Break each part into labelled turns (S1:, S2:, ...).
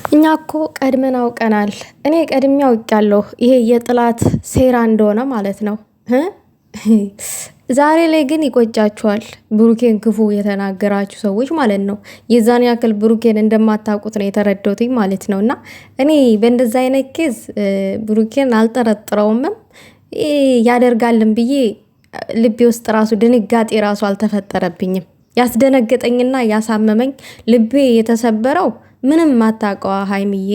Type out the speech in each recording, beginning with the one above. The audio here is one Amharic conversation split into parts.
S1: እኛ እኮ ቀድመን አውቀናል። እኔ ቀድሜ አውቄያለሁ ይሄ የጥላት ሴራ እንደሆነ ማለት ነው። ዛሬ ላይ ግን ይቆጫችኋል። ብሩኬን ክፉ የተናገራችሁ ሰዎች ማለት ነው። የዛን ያክል ብሩኬን እንደማታውቁት ነው የተረዳሁትኝ ማለት ነው። እና እኔ በእንደዛ አይነት ኬዝ ብሩኬን አልጠረጥረውምም ያደርጋልን ብዬ ልቤ ውስጥ ራሱ ድንጋጤ ራሱ አልተፈጠረብኝም። ያስደነገጠኝና ያሳመመኝ ልቤ የተሰበረው ምንም ማታውቀዋ ሀይሚዬ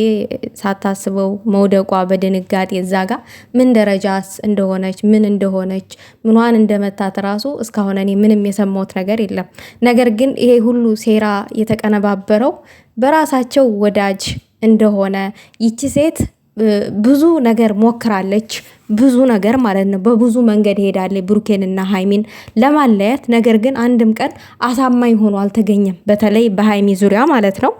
S1: ሳታስበው መውደቋ በድንጋጤ እዛ ጋ ምን ደረጃስ እንደሆነች ምን እንደሆነች ምኗን እንደመታት ራሱ እስካሁን እኔ ምንም የሰማሁት ነገር የለም። ነገር ግን ይሄ ሁሉ ሴራ የተቀነባበረው በራሳቸው ወዳጅ እንደሆነ ይቺ ሴት ብዙ ነገር ሞክራለች። ብዙ ነገር ማለት ነው። በብዙ መንገድ ሄዳለች ብሩኬንና ሀይሚን ለማለያት። ነገር ግን አንድም ቀን አሳማኝ ሆኖ አልተገኘም። በተለይ በሀይሚ ዙሪያ ማለት ነው።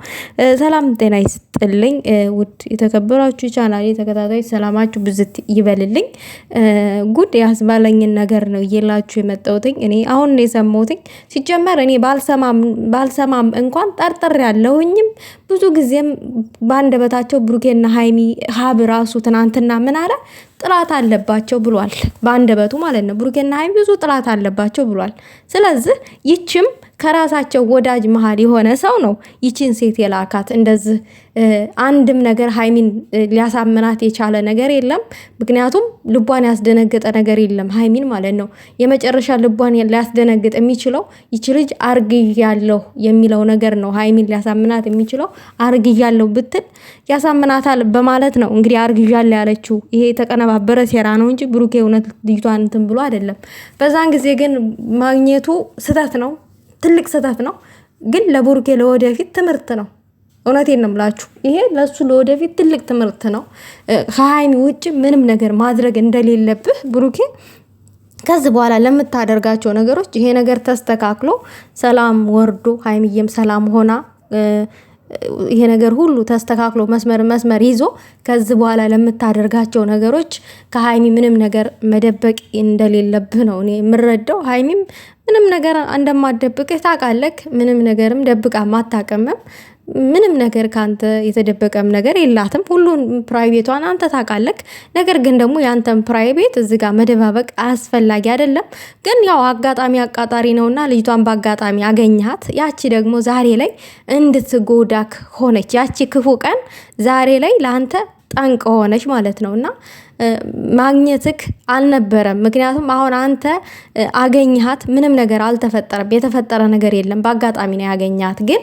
S1: ሰላም ጤና ይስጥልኝ ውድ የተከበራችሁ ቻናሌ ተከታታዮች ሰላማችሁ ብዝት ይበልልኝ። ጉድ ያስባለኝን ነገር ነው እየላችሁ የመጣሁትኝ። እኔ አሁን ነው የሰማሁትኝ። ሲጀመር እኔ ባልሰማም እንኳን ጠርጥር ያለሁኝም ብዙ ጊዜም በአንደበታቸው ብሩኬንና ሀይሚ ሀብ ራሱ ትናንትና ምን አለ ጥላት አለባቸው ብሏል። በአንደበቱ ማለት ነው። ብሩኬና ሀይሚ ብዙ ጥላት አለባቸው ብሏል። ስለዚህ ይችም ከራሳቸው ወዳጅ መሀል የሆነ ሰው ነው ይችን ሴት የላካት። እንደዚህ አንድም ነገር ሀይሚን ሊያሳምናት የቻለ ነገር የለም። ምክንያቱም ልቧን ያስደነገጠ ነገር የለም ሀይሚን ማለት ነው። የመጨረሻ ልቧን ሊያስደነግጥ የሚችለው ይች ልጅ አርግያለሁ የሚለው ነገር ነው። ሀይሚን ሊያሳምናት የሚችለው አርግያለሁ ብትል ያሳምናታል በማለት ነው እንግዲህ አርግያለሁ ያለችው። ይሄ የተቀነባበረ ሴራ ነው እንጂ ብሩኬ እውነት ልጅቷን እንትን ብሎ አይደለም። በዛን ጊዜ ግን ማግኘቱ ስህተት ነው፣ ትልቅ ስህተት ነው። ግን ለብሩኬ ለወደፊት ትምህርት ነው። እውነቴን ነው የምላችሁ። ይሄ ለሱ ለወደፊት ትልቅ ትምህርት ነው። ከሀይሚ ውጭ ምንም ነገር ማድረግ እንደሌለብህ ብሩኬ ከዚህ በኋላ ለምታደርጋቸው ነገሮች ይሄ ነገር ተስተካክሎ ሰላም ወርዶ ሀይሚዬም ሰላም ሆና ይሄ ነገር ሁሉ ተስተካክሎ መስመር ይዞ ከዚህ በኋላ ለምታደርጋቸው ነገሮች ከሀይሚ ምንም ነገር መደበቅ እንደሌለብህ ነው እኔ የምረዳው። ሀይሚም ምንም ነገር እንደማትደብቅህ ታውቃለህ። ምንም ነገርም ደብቃ ማታቀምም። ምንም ነገር ካንተ የተደበቀም ነገር የላትም። ሁሉን ፕራይቬቷን አንተ ታውቃለህ። ነገር ግን ደግሞ ያንተን ፕራይቬት እዚህ ጋር መደባበቅ አስፈላጊ አይደለም። ግን ያው አጋጣሚ አቃጣሪ ነውና ልጅቷን በአጋጣሚ አገኘሃት። ያቺ ደግሞ ዛሬ ላይ እንድትጎዳክ ሆነች። ያቺ ክፉ ቀን ዛሬ ላይ ለአንተ ጠንቅ ሆነች ማለት ነውና ማግኘትክ አልነበረም። ምክንያቱም አሁን አንተ አገኘሃት፣ ምንም ነገር አልተፈጠረም። የተፈጠረ ነገር የለም። በአጋጣሚ ነው ያገኘሃት። ግን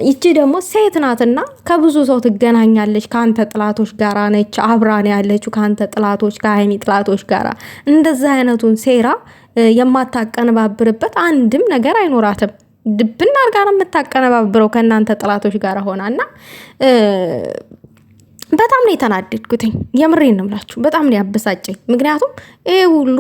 S1: ይቺ ደግሞ ሴት ናትና ከብዙ ሰው ትገናኛለች። ከአንተ ጥላቶች ጋራ ነች አብራን ያለችው፣ ከአንተ ጥላቶች ከሀይሚ ጥላቶች ጋራ። እንደዚህ አይነቱን ሴራ የማታቀነባብርበት አንድም ነገር አይኖራትም። ድብና አርጋ ነው የምታቀነባብረው ከእናንተ ጥላቶች ጋር ሆናና በጣም ነው የተናደድኩትኝ። የምሬን ነው የምላችሁ። በጣም ነው ያበሳጨኝ። ምክንያቱም ይሄ ሁሉ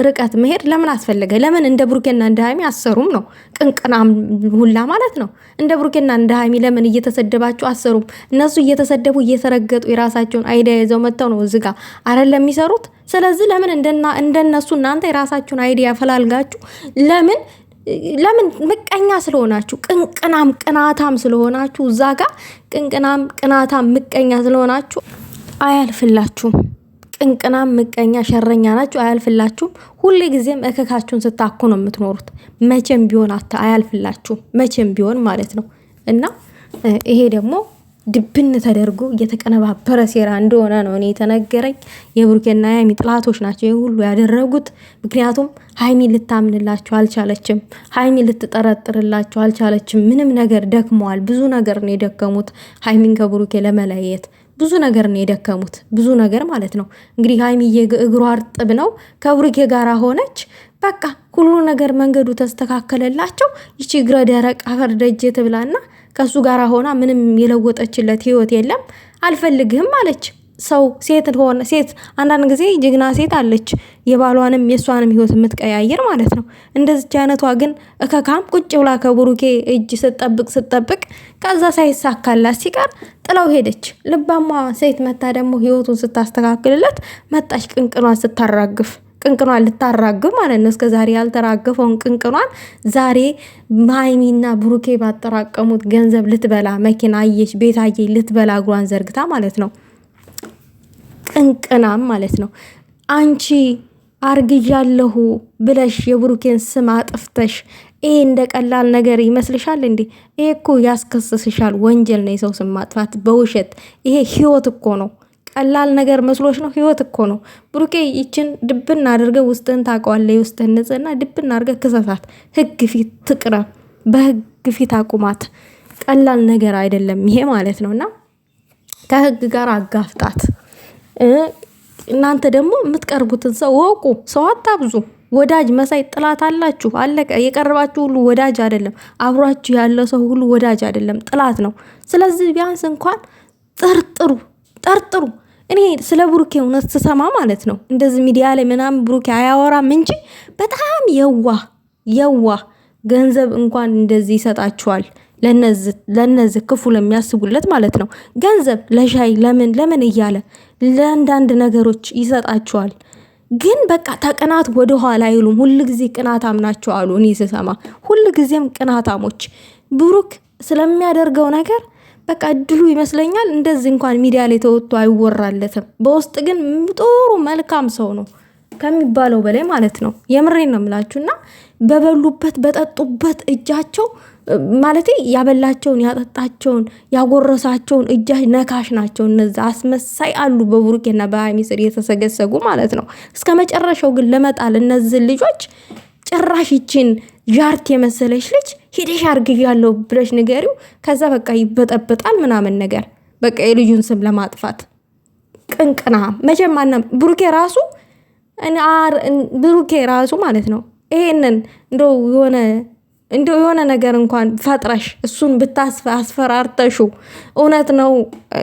S1: ርቀት መሄድ ለምን አስፈለገ? ለምን እንደ ብሩኬና እንደ ሀይሚ አሰሩም ነው? ቅንቅናም ሁላ ማለት ነው። እንደ ብሩኬና እንደ ሀይሚ ለምን እየተሰደባችሁ አሰሩም? እነሱ እየተሰደቡ እየተረገጡ የራሳቸውን አይዲያ ይዘው መጥተው ነው እዚህ ጋር አይደለም የሚሰሩት። ስለዚህ ለምን እንደነሱ እናንተ የራሳችሁን አይዲያ ፈላልጋችሁ ለምን ምቀኛ ስለሆናችሁ ቅንቅናም ቅናታም ስለሆናችሁ እዛ ጋር ቅንቅናም ቅናታም ምቀኛ ስለሆናችሁ አያልፍላችሁም። ቅንቅናም ምቀኛ ሸረኛ ናችሁ፣ አያልፍላችሁም። ሁሌ ጊዜም እከካችሁን ስታኩ ነው የምትኖሩት። መቼም ቢሆን አያልፍላችሁም፣ መቼም ቢሆን ማለት ነው። እና ይሄ ደግሞ ድብን ተደርጎ እየተቀነባበረ ሴራ እንደሆነ ነው እኔ የተነገረኝ። የብሩኬና የሀይሚ ጥላቶች ናቸው ይህ ሁሉ ያደረጉት። ምክንያቱም ሀይሚ ልታምንላቸው አልቻለችም። ሀይሚ ልትጠረጥርላቸው አልቻለችም። ምንም ነገር ደክመዋል። ብዙ ነገር ነው የደከሙት ሀይሚን ከብሩኬ ለመለየት ብዙ ነገር ነው የደከሙት። ብዙ ነገር ማለት ነው። እንግዲህ ሀይሚ እግሯ እርጥብ ነው፣ ከብሩኬ ጋር ሆነች። በቃ ሁሉ ነገር መንገዱ ተስተካከለላቸው። ይቺ እግረ ደረቅ አፈር ደጅ ትብላና ከሱ ጋር ሆና ምንም የለወጠችለት ህይወት የለም። አልፈልግህም አለች። ሰው ሴት አንዳንድ ጊዜ ጀግና ሴት አለች፣ የባሏንም የእሷንም ህይወት የምትቀያየር ማለት ነው። እንደዚች አይነቷ ግን እከካም ቁጭ ብላ ከብሩኬ እጅ ስትጠብቅ ከዛ ሳይሳካላት ሲቀር ጥለው ሄደች። ልባማ ሴት መታ ደግሞ ህይወቱን ስታስተካክልለት መጣች ቅንቅኗን ስታራግፍ። ቅንቅኗን ልታራግብ ማለት ነው። እስከ ዛሬ ያልተራገፈውን ቅንቅኗን ዛሬ ሀይሚና ብሩኬ ባጠራቀሙት ገንዘብ ልትበላ መኪና አየሽ ቤት አየሽ ልትበላ እግሯን ዘርግታ ማለት ነው። ቅንቅናም ማለት ነው። አንቺ አርግዣለሁ ብለሽ የብሩኬን ስም አጥፍተሽ ይሄ እንደ ቀላል ነገር ይመስልሻል እንዴ? ይሄ እኮ ያስከስስሻል። ወንጀል ነው የሰው ስም ማጥፋት በውሸት። ይሄ ህይወት እኮ ነው። ቀላል ነገር መስሎሽ ነው? ህይወት እኮ ነው። ብሩኬ ይችን ድብን አድርገ ውስጥህን ታውቀዋለህ። የውስጥህን ንጽህና ድብን አድርገ ክሰሳት። ህግ ፊት ትቅረብ። በህግ ፊት አቁማት። ቀላል ነገር አይደለም ይሄ ማለት ነው። እና ከህግ ጋር አጋፍጣት። እናንተ ደግሞ የምትቀርቡትን ሰው ወቁ። ሰው አታብዙ። ወዳጅ መሳይ ጥላት አላችሁ። አለቀ። የቀረባችሁ ሁሉ ወዳጅ አይደለም። አብሯችሁ ያለ ሰው ሁሉ ወዳጅ አይደለም፣ ጥላት ነው። ስለዚህ ቢያንስ እንኳን ጠርጥሩ። እኔ ስለ ብሩኬ እውነት ስሰማ ማለት ነው እንደዚህ ሚዲያ ላይ ምናምን ብሩኬ አያወራም እንጂ በጣም የዋህ ገንዘብ እንኳን እንደዚህ ይሰጣችኋል። ለነዚህ ክፉ ለሚያስቡለት ማለት ነው። ገንዘብ ለሻይ ለምን እያለ ለአንዳንድ ነገሮች ይሰጣችኋል። ግን በቃ ተቅናት ወደ ኋላ አይሉም። ሁሉ ጊዜ ቅናታም ናቸው አሉ። እኔ ስሰማ ሁሉ ጊዜም ቅናታሞች። ብሩክ ስለሚያደርገው ነገር በቃ እድሉ ይመስለኛል እንደዚህ እንኳን ሚዲያ ላይ ተወጥቶ አይወራለትም። በውስጥ ግን ጥሩ መልካም ሰው ነው ከሚባለው በላይ ማለት ነው። የምሬን ነው የምላችሁና በበሉበት በጠጡበት እጃቸው ማለት ያበላቸውን ያጠጣቸውን ያጎረሳቸውን እጃ ነካሽ ናቸው። እነዛ አስመሳይ አሉ በብሩኬና በሀይሚ ስር የተሰገሰጉ ማለት ነው። እስከ መጨረሻው ግን ለመጣል እነዚህ ልጆች ጭራሽ ይችን ጃርት የመሰለች ልጅ ሄደሽ አርግዣለሁ ብለሽ ንገሪው። ከዛ በቃ ይበጠበጣል ምናምን ነገር በቃ የልጁን ስም ለማጥፋት ቅንቅና መጀማና ብሩኬ ራሱ ማለት ነው። ይሄንን እንደው የሆነ ነገር እንኳን ፈጥረሽ እሱን አስፈራርተሹ እውነት ነው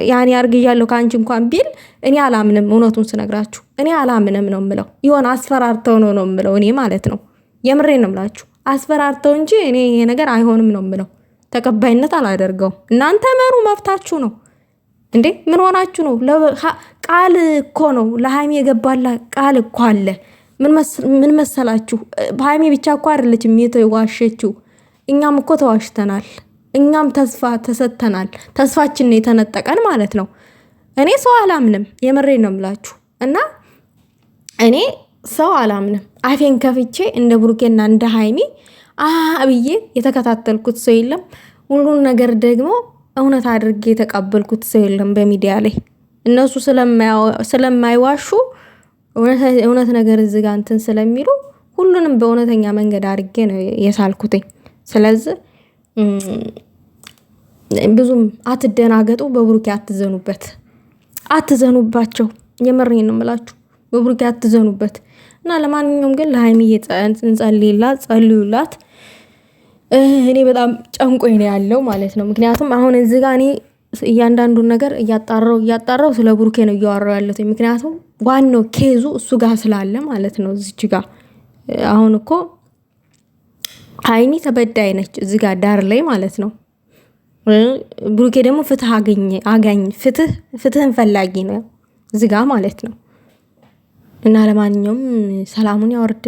S1: ያኔ አርግዣለሁ ከአንቺ እንኳን ቢል እኔ አላምንም። እውነቱን ስነግራችሁ እኔ አላምንም ነው የምለው። ይሆን አስፈራርተው ነው የምለው እኔ ማለት ነው። የምሬን ነው የምላችሁ። አስፈራርተው እንጂ እኔ ይሄ ነገር አይሆንም ነው የምለው። ተቀባይነት አላደርገውም። እናንተ መሩ መብታችሁ ነው እንዴ? ምን ሆናችሁ ነው? ቃል እኮ ነው ለሀይሚ የገባላ ቃል እኮ አለ። ምን መሰላችሁ? በሀይሚ ብቻ እኮ አይደለችም የተዋሸችው። እኛም እኮ ተዋሽተናል። እኛም ተስፋ ተሰጥተናል። ተስፋችን ነው የተነጠቀን ማለት ነው። እኔ ሰው አላምንም። የምሬን ነው የምላችሁ። እና እኔ ሰው አላምንም። አፌን ከፍቼ እንደ ብሩኬና እንደ ሀይሚ ብዬ የተከታተልኩት ሰው የለም። ሁሉን ነገር ደግሞ እውነት አድርጌ የተቀበልኩት ሰው የለም በሚዲያ ላይ። እነሱ ስለማይዋሹ እውነት ነገር እዚህ ጋር እንትን ስለሚሉ ሁሉንም በእውነተኛ መንገድ አድርጌ ነው የሳልኩትኝ። ስለዚህ ብዙም አትደናገጡ። በብሩኬ አትዘኑባቸው። የምሬን ነው የምላችሁ። በብሩኬ አትዘኑበት። እና ለማንኛውም ግን ለሀይሚዬ ጸልዩላት። እኔ በጣም ጨንቆኝ ነው ያለው ማለት ነው። ምክንያቱም አሁን እዚህ ጋር እኔ እያንዳንዱን ነገር እያጣራው ስለ ብሩኬ ነው እያወራው ያለሁት። ምክንያቱም ዋናው ኬዙ እሱ ጋር ስላለ ማለት ነው። እዚች ጋር አሁን እኮ ሀይሚ ተበዳይ ነች እዚህ ጋር ዳር ላይ ማለት ነው። ብሩኬ ደግሞ ፍትህን ፈላጊ ነው እዚህ ጋር ማለት ነው። እና ለማንኛውም ሰላሙን ያወርድ።